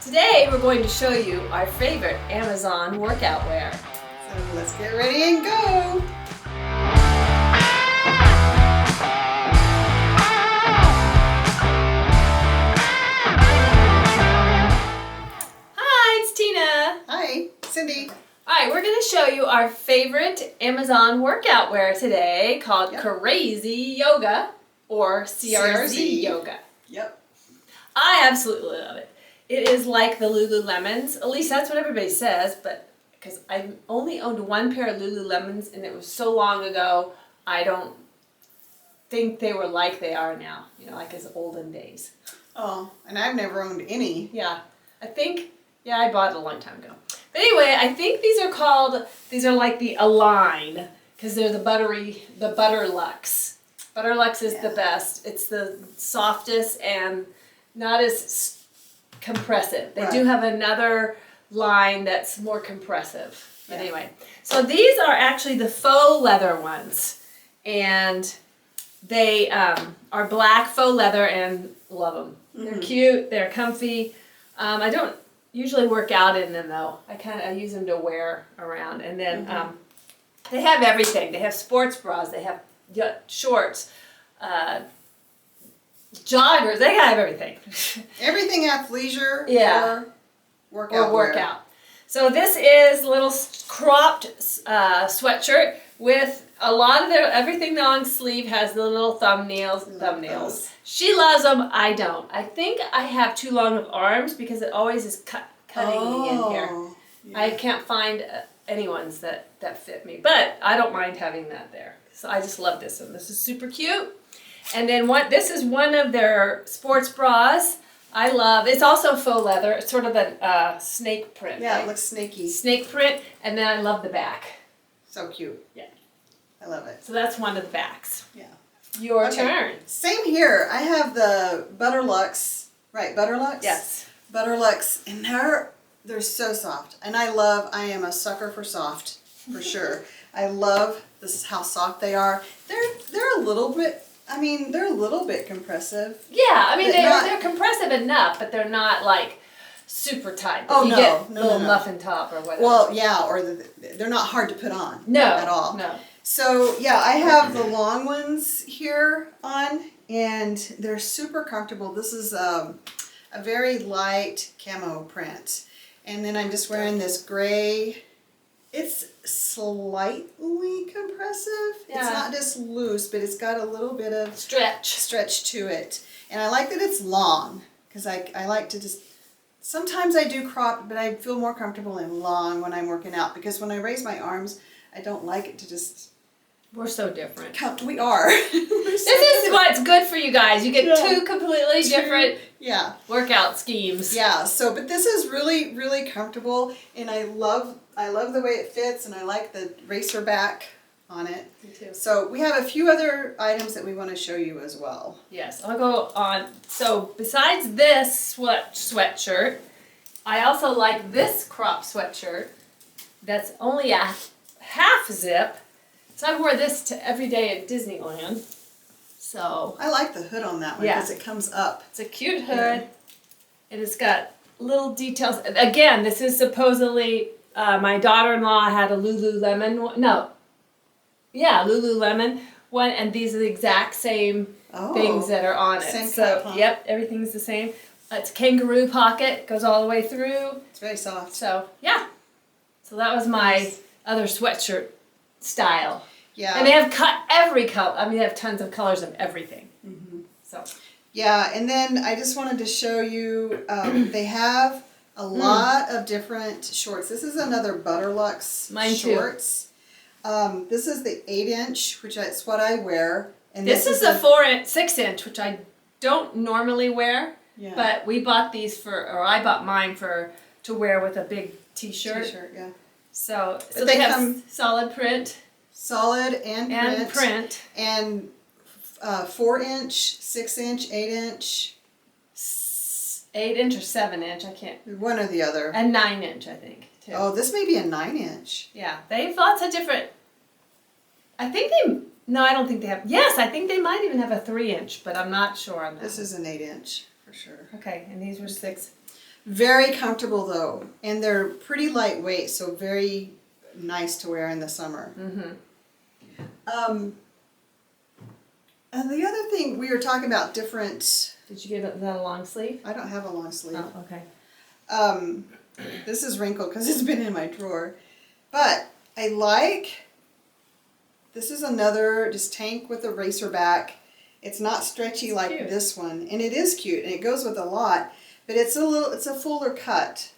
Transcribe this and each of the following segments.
Today we're going to show you our favorite Amazon workout wear. So let's get ready and go. Hi, it's Tina. Hi, Cindy. Alright, we're going to show you our favorite Amazon workout wear today called Yep. Crazy Yoga or CRZ CRZ. Yoga. Yep. I absolutely love it. It is like the Lululemons, at least that's what everybody says, but because I only owned one pair of Lululemons and it was so long ago, I don't think they were like they are now, like as olden days. Oh, and I've never owned any. Yeah, I bought it a long time ago. But anyway, I think these are like the Align, because they're the Butterlux. Butterlux is the best. It's the softest and not as compressive. They do have another line that's more compressive. But anyway, so these are actually the faux leather ones, and they are black faux leather and love them. They're cute. They're comfy. I don't usually work out in them though. I use them to wear around, and then they have everything. They have sports bras. They have shorts. Joggers, they have everything. Everything athleisure or workout. Workout. So this is a little cropped sweatshirt with a lot of everything long sleeve has the little thumbnails. She loves them, I don't. I think I have too long of arms because it always is cutting me in here. Yeah. I can't find any ones that fit me, but I don't mind having that there. So I just love this one. This is super cute. And then this is one of their sports bras. I love. It's also faux leather. It's sort of a snake print. Yeah, right? it looks snaky. Snake print, and then I love the back. So cute. Yeah. I love it. So that's one of the backs. Yeah. Your turn. Same here. I have the Butterlux. Right, Butterlux? Yes. Butterlux, and they're so soft. And I am a sucker for soft, for sure. I love how soft they are. They're a little bit, they're a little bit compressive. Yeah, But they're compressive enough, but they're not like super tight. Oh, you no, get no, little no. muffin top or whatever. Well, yeah, or they're not hard to put on. No. At all. No. So, yeah, I have the long ones here on, and they're super comfortable. This is a very light camo print. And then I'm just wearing this gray. It's slightly compressive. Yeah. It's not just loose, but it's got a little bit of Stretch to it. And I like that it's long, because I like to just, sometimes I do crop, but I feel more comfortable in long when I'm working out, because when I raise my arms, I don't like it to just We're so different. We are. This is what's good for you guys. You get two completely different workout schemes. Yeah. So, but this is really, really comfortable, and I love the way it fits, and I like the racer back on it. Me too. So we have a few other items that we want to show you as well. Yes, I'll go on. So besides this sweatshirt, I also like this crop sweatshirt that's only a half zip. So I wore this to every day at Disneyland. So I like the hood on that one because it comes up. it's a cute hood, and it's got little details. Again, this is supposedly my daughter-in-law had a Lululemon one. No, Lululemon one, and these are the exact same things that are on it. Same so cup, huh? Yep, everything's the same. It's kangaroo pocket, goes all the way through. It's very soft. So yeah, so that was my other sweatshirt style. Yeah. And they have every color. They have tons of colors of everything. So. Yeah, and then I just wanted to show you, they have a lot of different shorts. This is another Butterlux Mine shorts. This is the 8-inch, which is what I wear. And This is the 6-inch, which I don't normally wear. Yeah. But we bought these I bought mine to wear with a big t-shirt. T-shirt, yeah. So But they they have come solid print. Solid and print. And 4-inch, 6-inch, 8-inch. 8-inch or 7-inch, I can't. One or the other. And 9-inch, I think, too. Oh, this may be a 9-inch. Yeah, they have lots of different. I don't think they have. Yes, I think they might even have a 3-inch, but I'm not sure on that. This is an 8-inch for sure. Okay, and these were 6. Very comfortable though, and they're pretty lightweight, so very nice to wear in the summer. And the other thing, we were talking about different. Did you get that a long sleeve? I don't have a long sleeve. Oh, okay. This is wrinkled because it's been in my drawer, but I like. This is another just tank with a racer back. It's not stretchy It's like cute. this one, and it is cute, and it goes with a lot. But it's a fuller cut,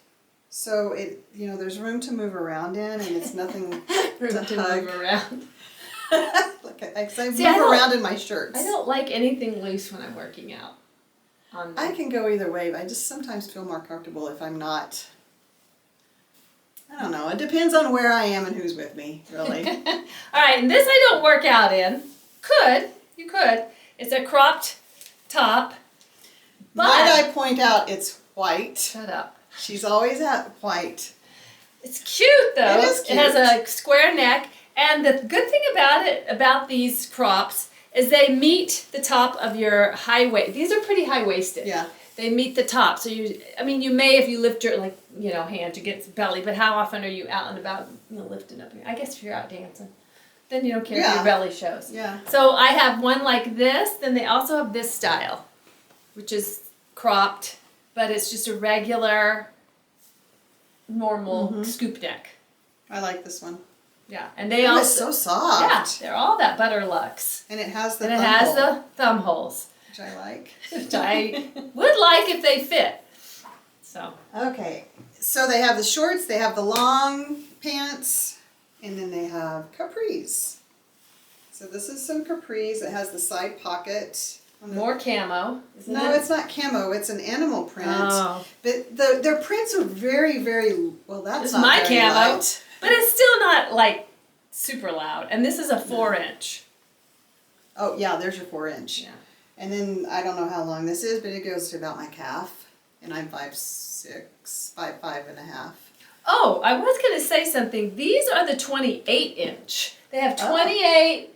so there's room to move around in, and it's nothing Room to hug. move around. I See, I move don't- around in my shirts. I don't like anything loose when I'm working out. I can go either way, but I just sometimes feel more comfortable if I'm not. I don't know. It depends on where I am and who's with me, really. All right, and this I don't work out in. You could. It's a cropped top. But Might I point out it's white. shut up. She's always at white. It's cute though. It is It has cute. a square neck, and the good thing about these crops is they meet the top of your high waist. These are pretty high waisted. Yeah. They meet the top, so you may if you lift your hand to get belly, but how often are you out and about lifting up? I guess if you're out dancing, then you don't care if Yeah. your belly shows. Yeah. So I have one like this. Then they also have this style, which is cropped, but it's just a regular, normal scoop neck. I like this one. Yeah, and they It also was so soft. they're all that Butterlux, And it has the and it thumb has hole, the thumb holes, which I like. which I would like if they fit. So Okay. So they have the shorts, they have the long pants, and then they have capris. So this is some capris. It has the side pocket. On the- more camo, isn't No, it? it's not camo. It's an animal print. Oh. But their prints are very, very well. That's It's not my very camo. light. But it's still not like super loud. And this is a 4-inch. Oh yeah, there's your 4-inch. Yeah. And then I don't know how long this is, but it goes to about my calf, and I'm 5'6", 5'5.5". Oh, I was going to say something. These are the 28-inch. They have Oh. 28.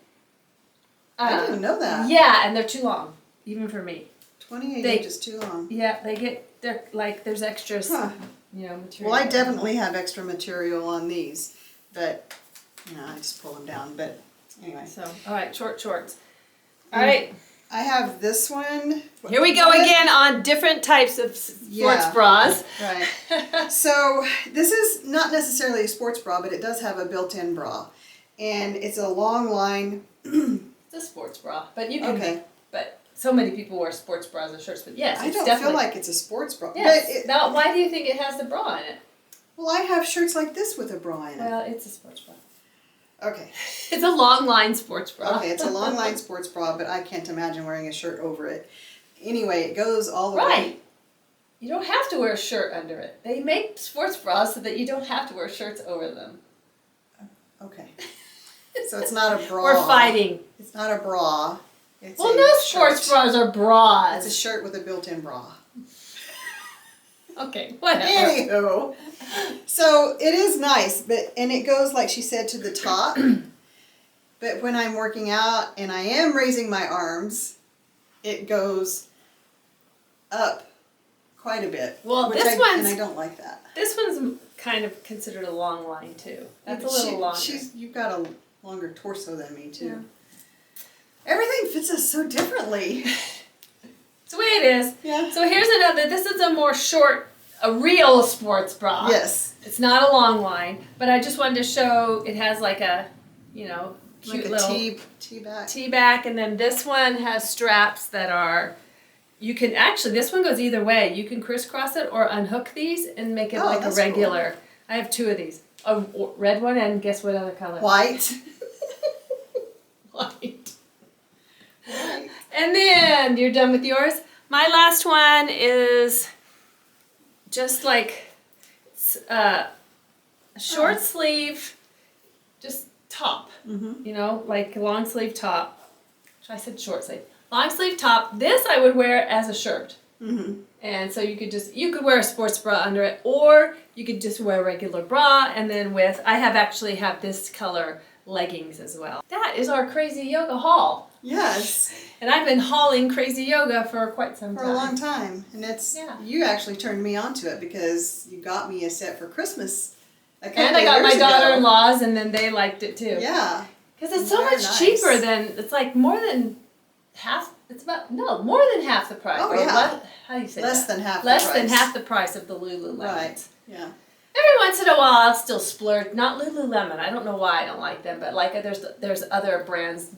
I didn't know that. Yeah, and they're too long, even for me. 28 They- inches too long. Yeah, they're like, there's extras, Huh. material. Well, I definitely have extra material on these, but I just pull them down. But anyway, So, all right, shorts. All right, I have this one. here we go again on different types of sports Yeah. bras. Right. So this is not necessarily a sports bra, but it does have a built-in bra, and it's a long line. It's a sports bra, but you can. Okay. But so many people wear sports bras and shirts. But yes, I it's don't definitely. feel like it's a sports bra. Yes. But Now, why do you think it has the bra in it? well, I have shirts like this with a bra in it. Well, it's a sports bra. Okay. It's a long line sports bra. Okay, it's a long line sports bra, but I can't imagine wearing a shirt over it. Anyway, it goes all the way. Right. You don't have to wear a shirt under it. They make sports bras so that you don't have to wear shirts over them. Okay. So it's not a bra. We're fighting. It's not a bra. It's Well, a no sports shirt. bras are bras. It's a shirt with a built-in bra. Okay, whatever. Anywho, so it is nice, and it goes like she said to the top. But when I'm working out and I am raising my arms, it goes up quite a bit. Well, and one's I don't like that. this one's kind of considered a long line too. That's a little longer. You've got a longer torso than me too. Yeah. Everything fits us so differently. It's the way it is. Yeah. So here's another. This is a more short, a real sports bra. Yes. It's not a long line, but I just wanted to show it has like a, cute Like a little T back. T-back, and then this one has straps that are, you can actually, this one goes either way. You can crisscross it or unhook these and make it Oh, like a that's regular. I have 2 of these. A red one and guess what other color? White. White. White. And then you're done with yours. My last one is just like a short sleeve, just top. Mm-hmm. Like a long sleeve top. I said short sleeve. Long sleeve top. This I would wear as a shirt. Mm-hmm. And so you could wear a sports bra under it, or you could just wear a regular bra, and then I actually have this color leggings as well. That is our crazy yoga haul. Yes, And I've been hauling Crazy Yoga for quite some for time. a long time. And you actually turned me onto it because you got me a set for Christmas. And I got my daughter-in-laws, and then they liked it too. Yeah. Because it's so Very much nice. cheaper than, it's like more than half, more than half the price. Oh, Or yeah. how do you say Less that? than half Less the price. than half the price of the Lululemon. Right. Yeah. Every once in a while, I'll still splurge. Not Lululemon. I don't know why I don't like them, but like there's other brands.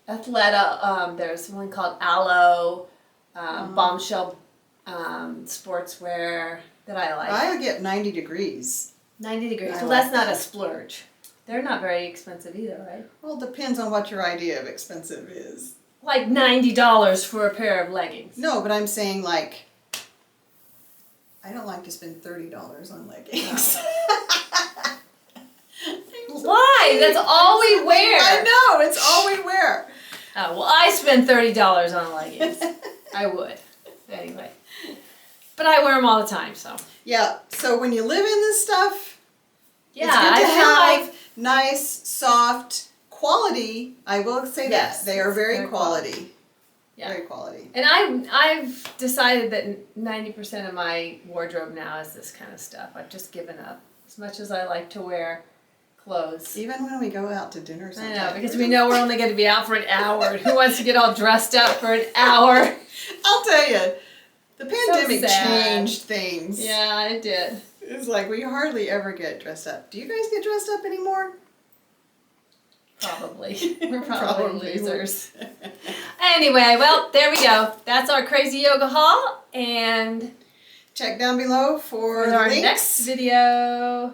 Athleta. There's one called Aloe, Bombshell, sportswear that I like. I get 90 degrees. 90 degrees. I Well, like that's not a that. splurge. They're not very expensive either, right? Well, it depends on what your idea of expensive is. Like $90 for a pair of leggings. No, but I'm saying like, I don't like to spend $30 on leggings. Why? That's all we wear. I know, it's all we wear. Oh, well, I spend $30 on leggings. I would. Anyway. But I wear them all the time, so. Yeah, so when you live in this stuff, Yeah, it's good to I feel have like nice, soft, quality. I will say Yes, that. They are very very quality. Yeah. Very quality. And I've decided that 90% of my wardrobe now is this kind of stuff. I've just given up. As much as I like to wear clothes. Even when we go out to dinner I sometimes. know, because we know we're only going to be out for an hour. And who wants to get all dressed up for an hour? I'll tell you, the pandemic sad. changed things. Yeah, it did. It's like we hardly ever get dressed up. Do you guys get dressed up anymore? Probably. We're probably Probably. losers. Anyway, well, there we go. That's our Crazy Yoga haul. And Check down below for the our links. next video.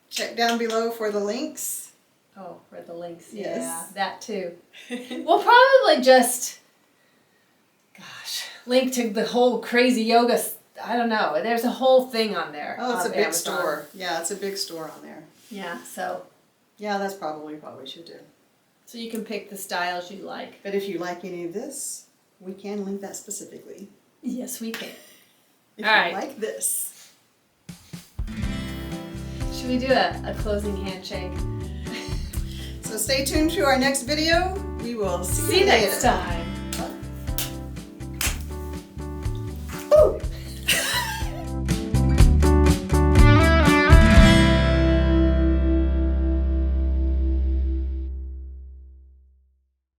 Check down below for the links. Oh, for the links. Yes. Yeah, that too. We'll probably just, link to the whole Crazy Yoga. I don't know. There's a whole thing on there. Oh, it's on a big Amazon. store. Yeah, it's a big store on there. Yeah, so Yeah, that's probably what we should do. you can pick the styles you like. But if you like any of this, we can link that specifically. Yes, we can. If All right. you like this. Should we do a closing handshake? So stay tuned to our next video. We will see See you you next later. time.